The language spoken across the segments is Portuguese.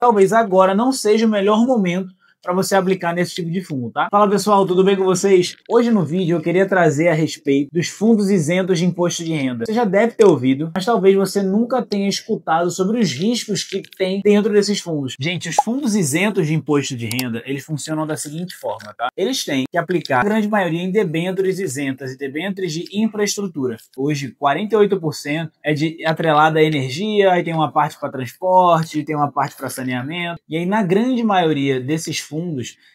talvez agora não seja o melhor momento para você aplicar nesse tipo de fundo, tá? Fala pessoal, tudo bem com vocês? Hoje no vídeo eu queria trazer a respeito dos fundos isentos de imposto de renda. Você já deve ter ouvido, mas talvez você nunca tenha escutado sobre os riscos que tem dentro desses fundos. Gente, os fundos isentos de imposto de renda, eles funcionam da seguinte forma, tá? Eles têm que aplicar a grande maioria em debêntures isentas e debêntures de infraestrutura. Hoje, 48% é atrelada à energia, aí tem uma parte para transporte, tem uma parte para saneamento, e aí na grande maioria desses fundos,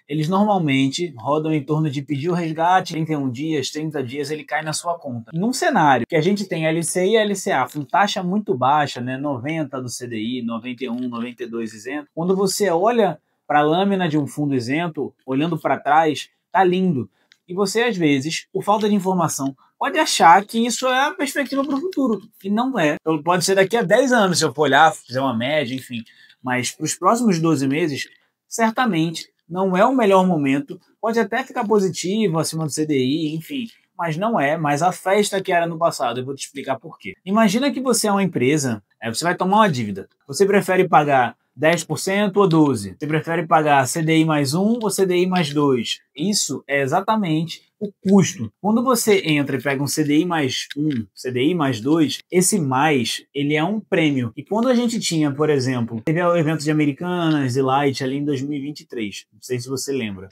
eles normalmente rodam em torno de pedir o resgate, 31 dias, 30 dias, ele cai na sua conta. Num cenário que a gente tem LCI e LCA com taxa muito baixa, né, 90 do CDI, 91, 92 isento, quando você olha para a lâmina de um fundo isento, olhando para trás, tá lindo. E você, às vezes, por falta de informação, pode achar que isso é a perspectiva para o futuro. E não é. Então, pode ser daqui a 10 anos, se eu for olhar, fizer uma média, enfim. Mas para os próximos 12 meses, certamente não é o melhor momento, pode até ficar positivo acima do CDI, enfim, mas não é mais a festa que era no passado. Eu vou te explicar por quê. Imagina que você é uma empresa, você vai tomar uma dívida, você prefere pagar 10% ou 12%? Você prefere pagar CDI mais 1 ou CDI mais 2? Isso é exatamente o custo. Quando você entra e pega um CDI mais 1, CDI mais 2, esse mais, ele é um prêmio. E quando a gente tinha, por exemplo, teve o evento de Americanas e Light ali em 2023, não sei se você lembra.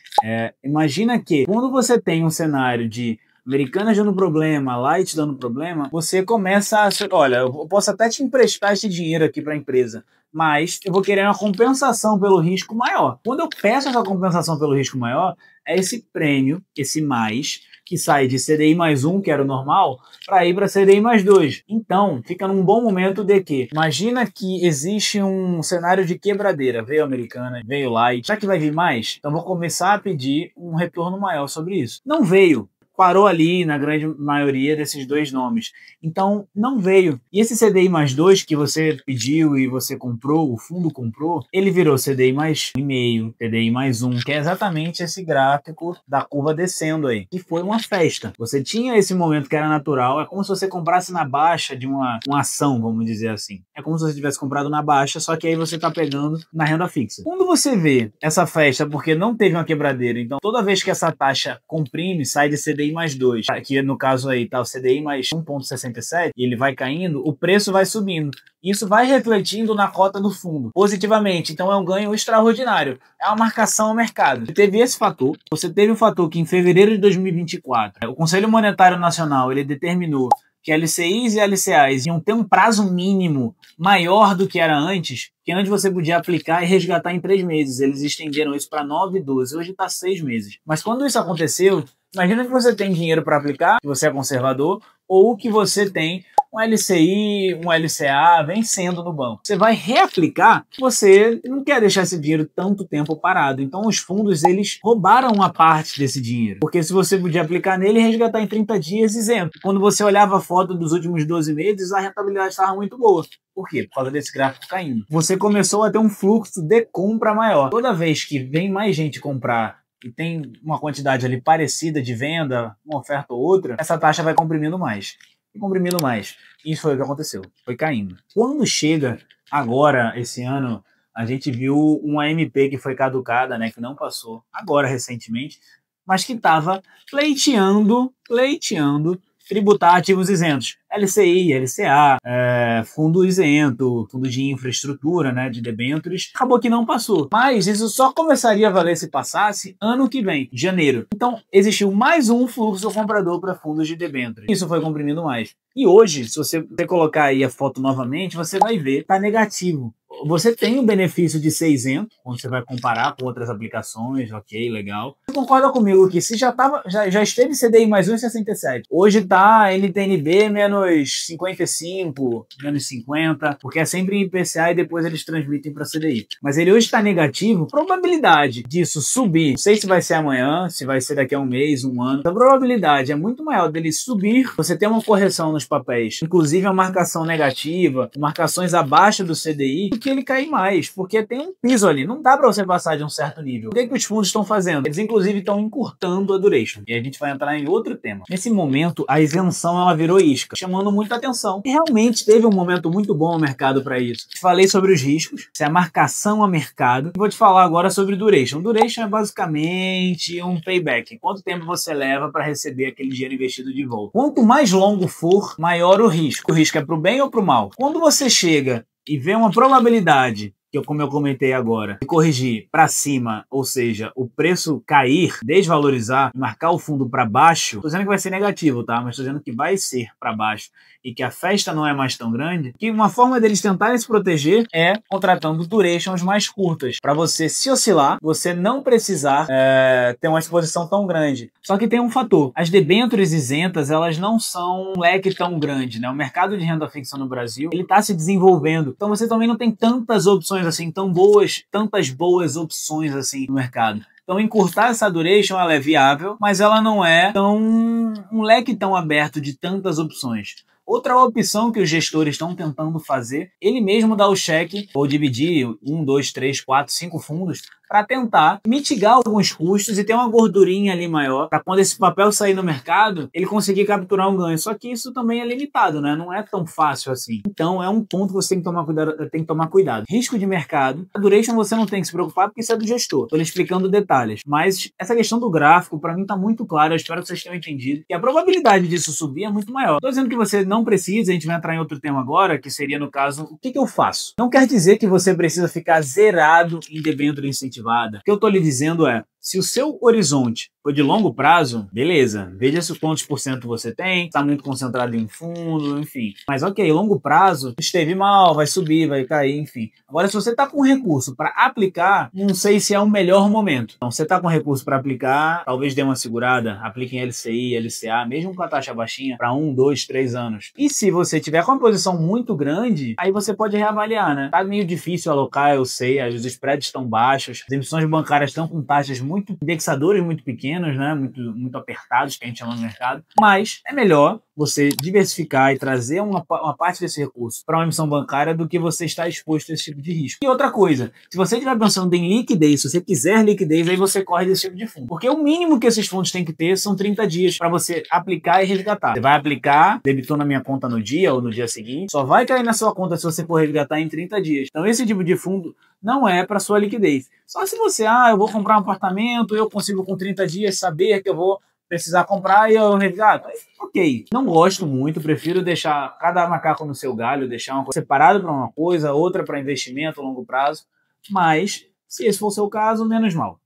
Imagina que quando você tem um cenário de Americanas dando problema, Light dando problema, você começa a... Olha, eu posso até te emprestar esse dinheiro aqui para a empresa, mas eu vou querer uma compensação pelo risco maior. Quando eu peço essa compensação pelo risco maior, é esse prêmio, esse mais, que sai de CDI mais 1, que era o normal, para ir para CDI mais 2. Então, fica num bom momento de que, imagina que existe um cenário de quebradeira, veio Americana, veio Light, será que vai vir mais? Então vou começar a pedir um retorno maior sobre isso. Não veio. Parou ali na grande maioria desses dois nomes. Então, não veio. E esse CDI mais 2 que você pediu e você comprou, o fundo comprou, ele virou CDI mais 1,5, CDI mais 1, que é exatamente esse gráfico da curva descendo aí. E foi uma festa. Você tinha esse momento que era natural, é como se você comprasse na baixa de uma ação, vamos dizer assim. É como se você tivesse comprado na baixa, só que aí você está pegando na renda fixa. Quando você vê essa festa porque não teve uma quebradeira, então toda vez que essa taxa comprime, sai de CDI mais 2, aqui no caso aí tá o CDI mais 1,67 e ele vai caindo, o preço vai subindo. Isso vai refletindo na cota do fundo positivamente, então é um ganho extraordinário. É uma marcação ao mercado. Você teve esse fator, você teve o fator que em fevereiro de 2024, o Conselho Monetário Nacional ele determinou que LCIs e LCAs iam ter um prazo mínimo maior do que era antes, que antes você podia aplicar e resgatar em 3 meses. Eles estenderam isso para 9 e 12, hoje está 6 meses. Mas quando isso aconteceu, imagina que você tem dinheiro para aplicar, que você é conservador, ou que você tem um LCI, um LCA vencendo no banco. Você vai reaplicar, você não quer deixar esse dinheiro tanto tempo parado. Então os fundos, eles roubaram uma parte desse dinheiro. Porque se você podia aplicar nele e resgatar em 30 dias isento. Quando você olhava a foto dos últimos 12 meses, a rentabilidade estava muito boa. Por quê? Por causa desse gráfico caindo. Você começou a ter um fluxo de compra maior. Toda vez que vem mais gente comprar e tem uma quantidade ali parecida de venda, uma oferta ou outra, essa taxa vai comprimindo mais. E comprimindo mais. Isso foi o que aconteceu. Foi caindo. Quando chega agora, esse ano, a gente viu uma MP que foi caducada, né, que não passou agora recentemente, mas que estava pleiteando tributar ativos isentos. LCI, LCA, fundo isento, fundo de infraestrutura, né, de debêntures. Acabou que não passou. Mas isso só começaria a valer se passasse ano que vem, janeiro. Então, existiu mais um fluxo comprador para fundos de debêntures. Isso foi comprimindo mais. E hoje, se você colocar aí a foto novamente, você vai ver, tá negativo. Você tem o benefício de ser isento, quando você vai comparar com outras aplicações, ok, legal. Você concorda comigo que se já esteve CDI mais 1,67, hoje tá NTNB menos 55, menos 50, porque é sempre IPCA e depois eles transmitem para CDI. Mas ele hoje está negativo, probabilidade disso subir, não sei se vai ser amanhã, se vai ser daqui a um mês, um ano, a probabilidade é muito maior dele subir, você ter uma correção nos papéis, inclusive uma marcação negativa, marcações abaixo do CDI, que ele cair mais, porque tem um piso ali, não dá para você passar de um certo nível. O que os fundos estão fazendo? Eles inclusive estão encurtando a duration, e a gente vai entrar em outro tema. Nesse momento, a isenção ela virou isca. chamando muita atenção. E realmente teve um momento muito bom no mercado para isso. Falei sobre os riscos, se é a marcação a mercado. E vou te falar agora sobre duration. Duration é basicamente um payback. Quanto tempo você leva para receber aquele dinheiro investido de volta? Quanto mais longo for, maior o risco. O risco é para o bem ou para o mal? Quando você chega e vê uma probabilidade como eu comentei agora, de corrigir para cima, ou seja, o preço cair, desvalorizar, marcar o fundo para baixo, estou dizendo que vai ser negativo, tá? Mas estou dizendo que vai ser para baixo e que a festa não é mais tão grande, que uma forma deles tentarem se proteger é contratando durations mais curtas, para você se oscilar, você não precisar ter uma exposição tão grande. Só que tem um fator, as debêntures isentas, elas não são um leque tão grande, né? O mercado de renda fixa no Brasil, ele está se desenvolvendo, então você também não tem tantas opções assim tão boas, tantas boas opções assim no mercado. Então encurtar essa duration ela é viável, mas ela não é um leque tão aberto de tantas opções. Outra opção que os gestores estão tentando fazer, ele mesmo dá o cheque ou dividir 1, 2, 3, 4, 5 fundos para tentar mitigar alguns custos e ter uma gordurinha ali maior para quando esse papel sair no mercado, ele conseguir capturar um ganho. Só que isso também é limitado, né? Não é tão fácil assim. Então é um ponto que você tem que tomar cuidado. Risco de mercado. A duration você não tem que se preocupar porque isso é do gestor. Estou lhe explicando detalhes. Mas essa questão do gráfico, para mim, está muito clara. Eu espero que vocês tenham entendido. E a probabilidade disso subir é muito maior. Estou dizendo que você não precisa, a gente vai entrar em outro tema agora, que seria, no caso, o que eu faço? Não quer dizer que você precisa ficar zerado em debênture incentivada. O que eu estou lhe dizendo é, se o seu horizonte for de longo prazo, beleza, veja se quantos por cento você tem, está muito concentrado em fundo, enfim. Mas ok, longo prazo, esteve mal, vai subir, vai cair, enfim. Agora, se você está com recurso para aplicar, não sei se é o melhor momento. Então, você está com recurso para aplicar, talvez dê uma segurada, aplique em LCI, LCA, mesmo com a taxa baixinha, para 1, 2, 3 anos. E se você tiver com uma posição muito grande, aí você pode reavaliar, né? Tá meio difícil alocar, eu sei, os spreads estão baixos, as emissões bancárias estão com taxas muito indexadores muito pequenos, né? Muito apertados, que a gente chama no mercado. Mas é melhor você diversificar e trazer uma parte desse recurso para uma emissão bancária do que você estar exposto a esse tipo de risco. E outra coisa, se você estiver pensando em liquidez, se você quiser liquidez, aí você corre desse tipo de fundo. Porque o mínimo que esses fundos têm que ter são 30 dias para você aplicar e resgatar. Você vai aplicar, debitou na minha conta no dia ou no dia seguinte, só vai cair na sua conta se você for resgatar em 30 dias. Então esse tipo de fundo não é para sua liquidez. Só se você, eu vou comprar um apartamento, eu consigo com 30 dias saber que eu vou precisar comprar e eu resgato. Ok. Não gosto muito, prefiro deixar cada macaco no seu galho, deixar uma coisa separada para uma coisa, outra para investimento a longo prazo. Mas, se esse for o seu caso, menos mal.